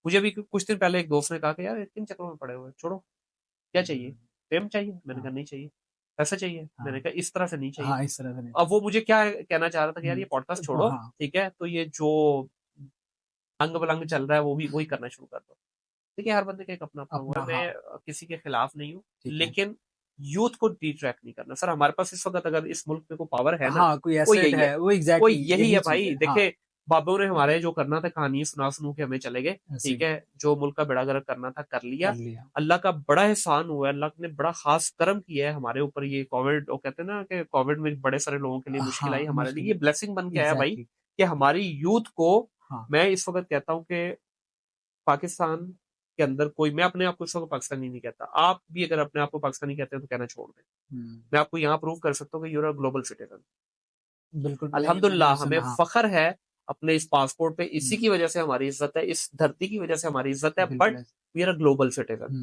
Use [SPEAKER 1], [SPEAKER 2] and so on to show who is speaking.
[SPEAKER 1] مجھے بھی کچھ دن پہلے ایک دوست نے کہا کہ یار کن چکروں میں پڑے ہوئے چھوڑو، کیا چاہیے، فیم چاہیے؟ میں نے کہا نہیں چاہیے. پیسہ چاہیے؟ میں نے کہا اس طرح سے نہیں چاہیے.
[SPEAKER 2] ہاں اس طرح سے نہیں.
[SPEAKER 1] اب وہ مجھے کیا کہنا چاہ رہا تھا کہ یار یہ پوڈ کاسٹ چھوڑو،
[SPEAKER 2] ہاں
[SPEAKER 1] ٹھیک ہے، تو یہ جو انگ بلنگ چل رہا ہے وہ بھی وہی کرنا شروع کر دو. دیکھیے ہر بندے کا ایک اپنا وہ ہے،
[SPEAKER 2] اپنا.
[SPEAKER 1] میں کسی کے خلاف نہیں ہوں،
[SPEAKER 2] ٹھیک ہے.
[SPEAKER 1] لیکن یوتھ کو ڈی ٹریک نہیں کرنا. سر ہمارے پاس اس وقت اگر اس ملک میں کوئی پاور ہے نا،
[SPEAKER 2] ہاں کوئی
[SPEAKER 1] وہ
[SPEAKER 2] ایسٹ
[SPEAKER 1] یہی ہے،
[SPEAKER 2] ہے، وہ
[SPEAKER 1] وہ
[SPEAKER 2] ایگزیکٹلی
[SPEAKER 1] یہی
[SPEAKER 2] یہی
[SPEAKER 1] ہے
[SPEAKER 2] چیز
[SPEAKER 1] بھائی.
[SPEAKER 2] ہے. ہاں
[SPEAKER 1] دیکھیں بابوں نے ہمارے جو کرنا تھا کہانی سنو کے ہمیں چلے گئے،
[SPEAKER 2] ایسے
[SPEAKER 1] ٹھیک ہے، جو ملک کا بیڑا گرک کرنا تھا کر لیا.
[SPEAKER 2] کر لیا.
[SPEAKER 1] اللہ کا بڑا احسان ہوا ہے، اللہ نے بڑا خاص کرم کیا ہے ہمارے اوپر. یہ کووڈ، وہ کہتے ہیں نا کہ کووڈ میں بڑے سارے لوگوں کے لیے مشکل
[SPEAKER 2] ہاں
[SPEAKER 1] آئی، ہمارے لیے
[SPEAKER 2] مشکل
[SPEAKER 1] یہ بلیسنگ بن کے آیا بھائی
[SPEAKER 2] ایگزیکٹلی.
[SPEAKER 1] کہ ہماری یوتھ کو.
[SPEAKER 2] ہاں
[SPEAKER 1] میں اس وقت کہتا ہوں کہ پاکستان کے اندر کوئی، میں اپنے آپ کو اس وقت پاکستانی نہیں کہتا، آپ بھی اگر اپنے آپ کو پاکستانی کہتے ہیں تو کہنا چھوڑ دیں. میں آپ کو یہاں پروو کر سکتا ہوں کہ یو آر گلوبل سٹیزن.
[SPEAKER 2] بالکل. نہیں
[SPEAKER 1] الحمد
[SPEAKER 2] میں نے
[SPEAKER 1] للہ
[SPEAKER 2] بھی
[SPEAKER 1] ہمیں
[SPEAKER 2] سنا. ہاں
[SPEAKER 1] فخر ہے اپنے اس پاسپورٹ پہ، اسی کی وجہ سے ہماری عزت ہے، اس دھرتی کی وجہ سے ہماری عزت ہے،
[SPEAKER 2] بالکل
[SPEAKER 1] بٹ
[SPEAKER 2] ایسے.
[SPEAKER 1] We are a global citizen.